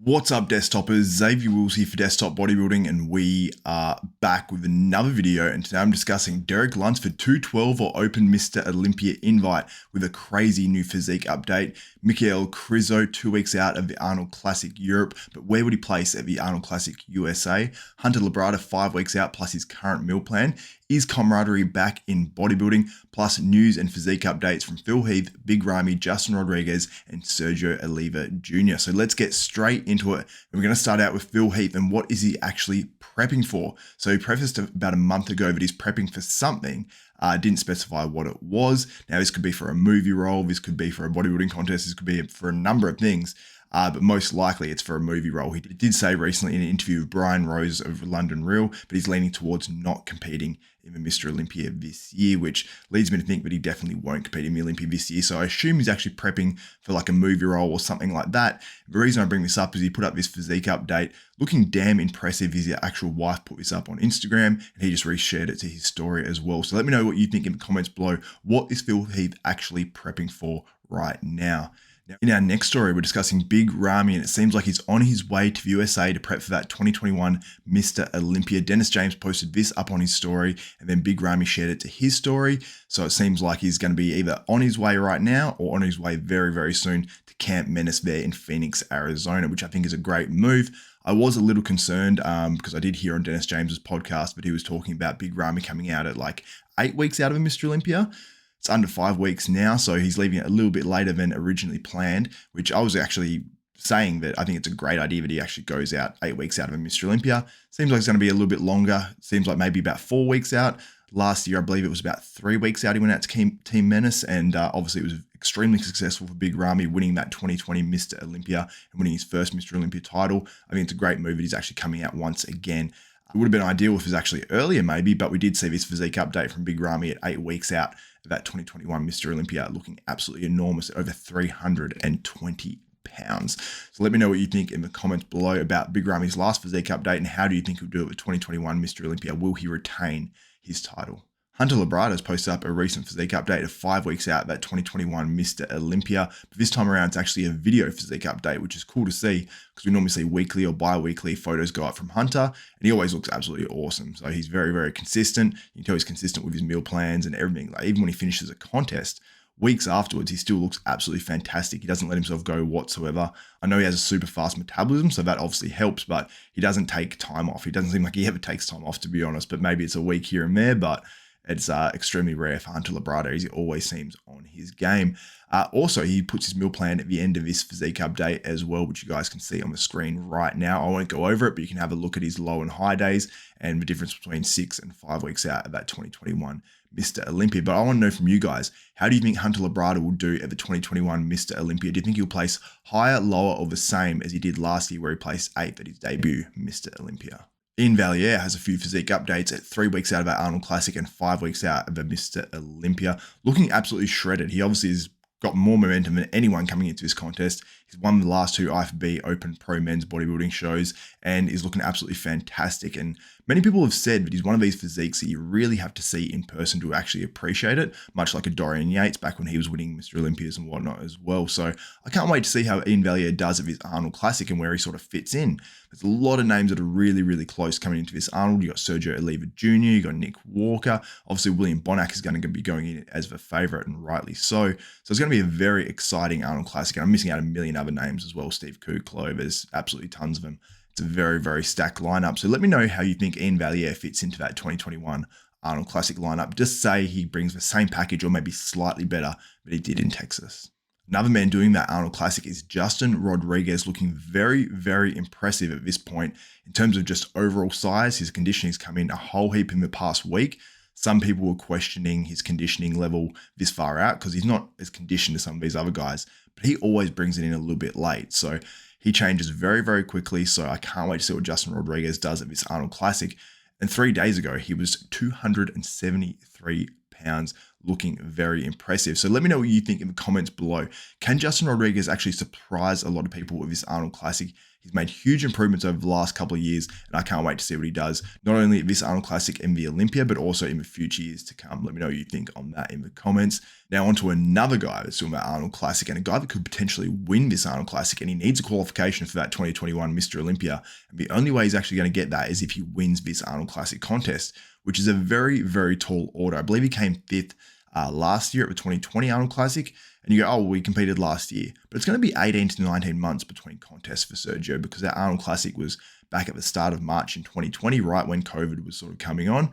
What's up, desktoppers? Xavier Wills here for Desktop Bodybuilding, and we are back with another video. And today I'm discussing Derek Lunsford 212 or Open Mr Olympia Invite with a crazy new physique update. Michal Krizo 2 weeks out of the Arnold Classic Europe, but where would he place at the Arnold Classic USA? Hunter Labrada 5 weeks out plus his current meal plan. Is Camaraderie back in bodybuilding? Plus news and physique updates from Phil Heath, Big Ramy, Justin Rodriguez, and Sergio Oliva Jr. So let's get straight into it. And we're going to start out with Phil Heath and what is he actually prepping for? So he prefaced about a month ago that he's prepping for something. Didn't specify what it was. Now this could be for a movie role, this could be for a bodybuilding contest, this could be for a number of things. But most likely it's for a movie role. He did say recently in an interview with Brian Rose of London Real, but he's leaning towards not competing in the Mr Olympia this year, which leads me to think that he definitely won't compete in the Olympia this year. So I assume he's actually prepping for like a movie role or something like that. The reason I bring this up is he put up this physique update looking damn impressive. His actual wife put this up on Instagram and he just reshared it to his story as well. So let me know what you think in the comments below. What is Phil Heath actually prepping for right now? In our next story, we're discussing Big Ramy, and it seems like he's on his way to the USA to prep for that 2021 Mr. Olympia. Dennis James posted this up on his story, and then Big Ramy shared it to his story. So it seems like he's going to be either on his way right now or on his way very, very soon to Camp Menace there in Phoenix, Arizona, which I think is a great move. I was a little concerned because I did hear on Dennis James's podcast, but he was talking about Big Ramy coming out at like 8 weeks out of a Mr. Olympia. It's under 5 weeks now, so he's leaving it a little bit later than originally planned, which I was actually saying that I think it's a great idea that he actually goes out 8 weeks out of a Mr. Olympia. Seems like it's going to be a little bit longer. Seems like maybe about 4 weeks out. Last year, I believe it was about 3 weeks out. He went out to Team Menace, and obviously it was extremely successful for Big Ramy, winning that 2020 Mr. Olympia and winning his first Mr. Olympia title. I think it's a great move that he's actually coming out once again. It would have been ideal if it was actually earlier maybe, but we did see this physique update from Big Ramy at 8 weeks out of that 2021 Mr. Olympia, looking absolutely enormous at over 320 pounds. So let me know what you think in the comments below about Big Ramy's last physique update, and how do you think he'll do it with 2021 Mr. Olympia? Will he retain his title? Hunter Labrada has posted up a recent physique update of 5 weeks out, that 2021 Mr. Olympia. But this time around, it's actually a video physique update, which is cool to see because we normally see weekly or bi-weekly photos go up from Hunter, and he always looks absolutely awesome. So he's very, very consistent. You can tell he's consistent with his meal plans and everything. Like even when he finishes a contest, weeks afterwards, he still looks absolutely fantastic. He doesn't let himself go whatsoever. I know he has a super fast metabolism, so that obviously helps, but he doesn't take time off. He doesn't seem like he ever takes time off, to be honest, but maybe it's a week here and there, but it's extremely rare for Hunter Labrada. He always seems on his game. Also, he puts his meal plan at the end of his physique update as well, which you guys can see on the screen right now. I won't go over it, but you can have a look at his low and high days and the difference between 6 and 5 weeks out of that 2021 Mr. Olympia. But I want to know from you guys, how do you think Hunter Labrada will do at the 2021 Mr. Olympia? Do you think he'll place higher, lower, or the same as he did last year where he placed 8th at his debut Mr. Olympia? Iain Valliere has a few physique updates at 3 weeks out of our Arnold Classic and 5 weeks out of the Mr. Olympia, looking absolutely shredded. He obviously has got more momentum than anyone coming into this contest. He's won the last 2 IFBB Open Pro Men's bodybuilding shows and is looking absolutely fantastic. And many people have said that he's one of these physiques that you really have to see in person to actually appreciate it, much like a Dorian Yates back when he was winning Mr. Olympias and whatnot as well. So I can't wait to see how Iain Valliere does at his Arnold Classic and where he sort of fits in. There's a lot of names that are really, really close coming into this Arnold. You got Sergio Oliva Jr., you got Nick Walker. Obviously, William Bonac is going to be going in as the favourite, and rightly so. So it's going to be a very exciting Arnold Classic. And I'm missing out a million other names as well. Steve Kuklo, there's absolutely tons of them. It's a very, very stacked lineup. So let me know how you think Iain Valliere fits into that 2021 Arnold Classic lineup. Just say he brings the same package or maybe slightly better than he did in Texas. Another man doing that Arnold Classic is Justin Rodriguez, looking very, very impressive at this point. In terms of just overall size, his conditioning's come in a whole heap in the past week. Some people were questioning his conditioning level this far out because he's not as conditioned as some of these other guys, but he always brings it in a little bit late. So he changes very, very quickly. So I can't wait to see what Justin Rodriguez does at this Arnold Classic. And 3 days ago, he was 273 pounds, looking very impressive. So let me know what you think in the comments below. Can Justin Rodriguez actually surprise a lot of people with this Arnold Classic? He's made huge improvements over the last couple of years, and I can't wait to see what he does, not only at this Arnold Classic and the Olympia, but also in the future years to come. Let me know what you think on that in the comments. Now on to another guy that's doing that Arnold Classic, and a guy that could potentially win this Arnold Classic, and he needs a qualification for that 2021 Mr. Olympia. And the only way he's actually going to get that is if he wins this Arnold Classic contest, which is a very, very tall order. I believe he came 5th last year at the 2020 Arnold Classic. And you go, oh, well, we competed last year. But it's going to be 18 to 19 months between contests for Sergio, because that Arnold Classic was back at the start of March in 2020, right when COVID was sort of coming on.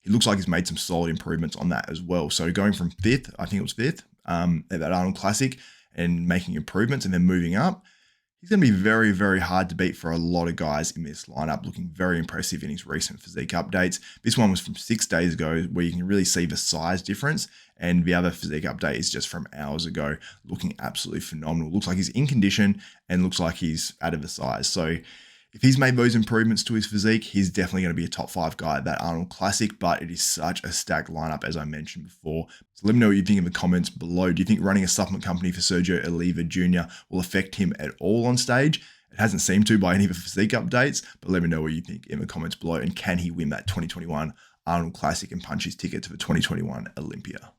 He looks like he's made some solid improvements on that as well. So going from 5th, I think it was 5th, at that Arnold Classic, and making improvements and then moving up, he's going to be very, very hard to beat for a lot of guys in this lineup, looking very impressive in his recent physique updates. This one was from 6 days ago, where you can really see the size difference. And the other physique update is just from hours ago, looking absolutely phenomenal. Looks like he's in condition and looks like he's out of the size. So if he's made those improvements to his physique, he's definitely going to be a top 5 guy at that Arnold Classic, but it is such a stacked lineup, as I mentioned before. So let me know what you think in the comments below. Do you think running a supplement company for Sergio Oliva Jr. will affect him at all on stage? It hasn't seemed to by any of the physique updates, but let me know what you think in the comments below. And can he win that 2021 Arnold Classic and punch his ticket to the 2021 Olympia?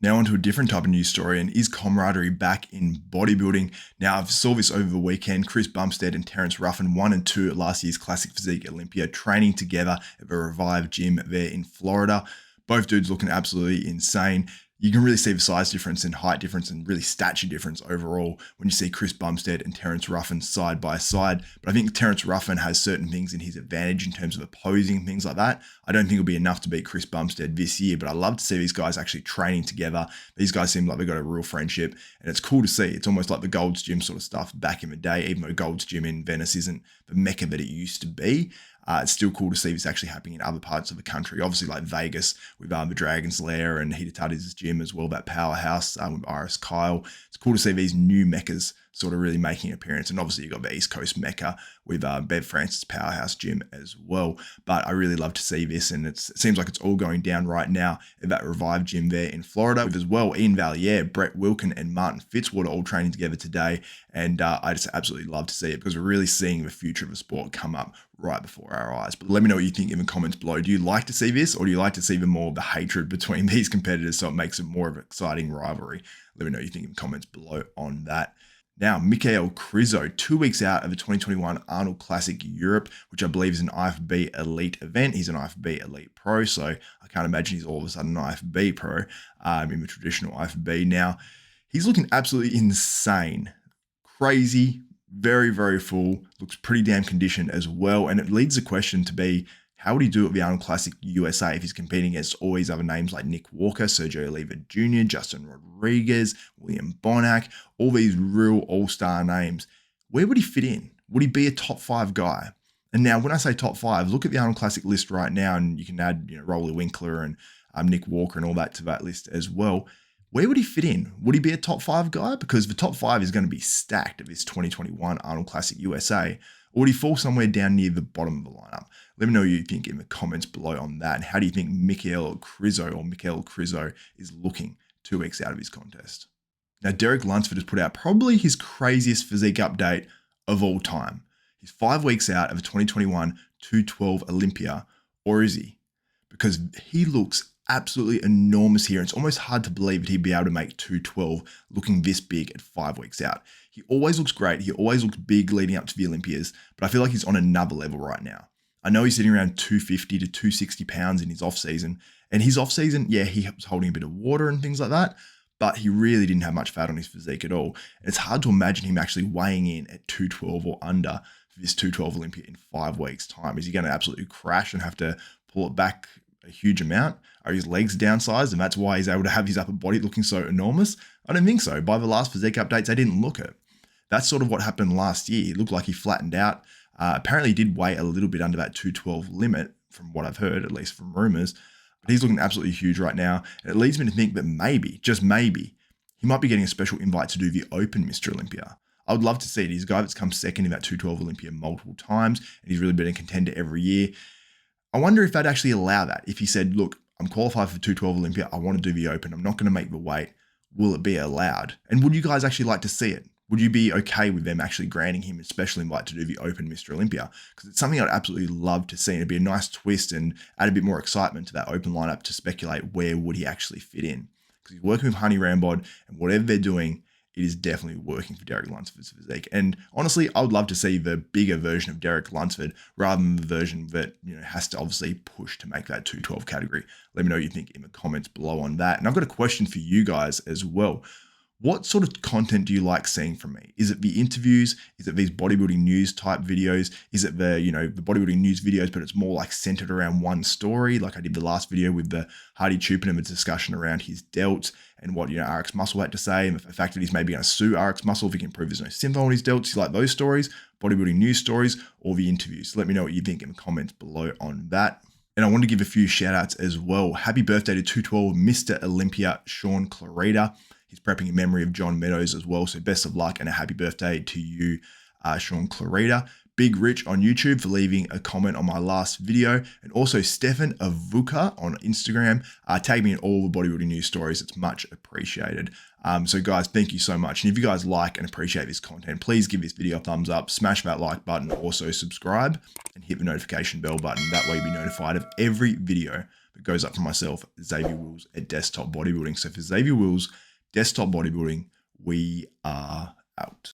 Now onto a different type of news story, and is camaraderie back in bodybuilding? Now I saw this over the weekend. Chris Bumstead and Terence Ruffin, 1 and 2 at last year's Classic Physique Olympia, training together at the Revive gym there in Florida. Both dudes looking absolutely insane. You can really see the size difference and height difference and really stature difference overall when you see Chris Bumstead and Terence Ruffin side by side. But I think Terence Ruffin has certain things in his advantage in terms of opposing, things like that. I don't think it'll be enough to beat Chris Bumstead this year, but I love to see these guys actually training together. These guys seem like they've got a real friendship, and it's cool to see. It's almost like the Gold's Gym sort of stuff back in the day, even though Gold's Gym in Venice isn't the mecca that it used to be. It's still cool to see this actually happening in other parts of the country. Obviously, like Vegas with the Dragon's Lair and Hidetadi's gym as well, that powerhouse with Iris Kyle. It's cool to see these new meccas sort of really making an appearance. And obviously, you've got the East Coast mecca with Bev Francis Powerhouse Gym as well. But I really love to see this, and it seems like it's all going down right now at that Revive gym there in Florida, with as well Iain Valliere, Brett Wilkin, and Martin Fitzwater all training together today. And I just absolutely love to see it, because we're really seeing the future of the sport come up right before our eyes. But let me know what you think in the comments below. Do you like to see this, or do you like to see the hatred between these competitors, so it makes it more of an exciting rivalry? Let me know what you think in the comments below on that. Now, Michal Krizo, 2 weeks out of the 2021 Arnold Classic Europe, which I believe is an IFBB Elite event. He's an IFBB Elite Pro, so I can't imagine he's all of a sudden an IFBB Pro in the traditional IFBB. Now, he's looking absolutely insane. Crazy, very, very full, looks pretty damn conditioned as well. And it leads the question to be, how would he do at the Arnold Classic USA if he's competing against all these other names like Nick Walker, Sergio Oliva Jr., Justin Rodriguez, William Bonac, all these real all-star names? Where would he fit in? Would he be a top 5 guy? And now when I say top 5, look at the Arnold Classic list right now, and you can add Rolly Winkler and Nick Walker and all that to that list as well. Where would he fit in? Would he be a top 5 guy? Because the top 5 is going to be stacked at this 2021 Arnold Classic USA. Or would he fall somewhere down near the bottom of the lineup? Let me know what you think in the comments below on that. And how do you think Michal Krizo is looking 2 weeks out of his contest? Now, Derek Lunsford has put out probably his craziest physique update of all time. He's 5 weeks out of the 2021 212 Olympia, or is he? Because he looks absolutely enormous here. It's almost hard to believe that he'd be able to make 212 looking this big at 5 weeks out. He always looks great. He always looks big leading up to the Olympias, but I feel like he's on another level right now. I know he's sitting around 250 to 260 pounds in his off season, and his off season, yeah, he was holding a bit of water and things like that, but he really didn't have much fat on his physique at all. And it's hard to imagine him actually weighing in at 212 or under for this 212 Olympia in 5 weeks time. Is he going to absolutely crash and have to pull it back a huge amount? Are his legs downsized, and that's why he's able to have his upper body looking so enormous? I don't think so. By the last physique updates, I didn't look at. That's sort of what happened last year. It looked like he flattened out. Apparently, he did weigh a little bit under that 212 limit, from what I've heard, at least from rumors. But he's looking absolutely huge right now. And it leads me to think that maybe, just maybe, he might be getting a special invite to do the Open Mr Olympia. I would love to see it. He's a guy that's come second in that 212 Olympia multiple times, and he's really been a contender every year. I wonder if they'd actually allow that. If he said, look, I'm qualified for 212 Olympia. I want to do the Open. I'm not going to make the weight. Will it be allowed? And would you guys actually like to see it? Would you be okay with them actually granting him a special invite to do the Open Mr Olympia? Because it's something I'd absolutely love to see. And it'd be a nice twist and add a bit more excitement to that Open lineup to speculate where would he actually fit in. Because he's working with Honey Rambod, and whatever they're doing, it is definitely working for Derek Lunsford's physique. And honestly, I would love to see the bigger version of Derek Lunsford rather than the version that has to obviously push to make that 212 category. Let me know what you think in the comments below on that. And I've got a question for you guys as well. What sort of content do you like seeing from me? Is it the interviews? Is it these bodybuilding news type videos? Is it the, the bodybuilding news videos, but it's more like centered around one story? Like I did the last video with the Hardy Chupin and a discussion around his delts and what, RX Muscle had to say, and the fact that he's maybe going to sue RX Muscle if he can prove there's no symptom on his delts. You like those stories, bodybuilding news stories, or the interviews? Let me know what you think in the comments below on that. And I want to give a few shout outs as well. Happy birthday to 212 Mr Olympia, Sean Clarita. He's prepping in memory of John Meadows as well. So best of luck and a happy birthday to you, Sean Clarita. Big Rich on YouTube for leaving a comment on my last video. And also Stefan Avuka on Instagram. Tag me in all the bodybuilding news stories. It's much appreciated. So guys, thank you so much. And if you guys like and appreciate this content, please give this video a thumbs up, smash that like button, also subscribe and hit the notification bell button. That way you'll be notified of every video that goes up from myself, Xavier Wills at Desktop Bodybuilding. So for Xavier Wills, Desktop Bodybuilding, we are out.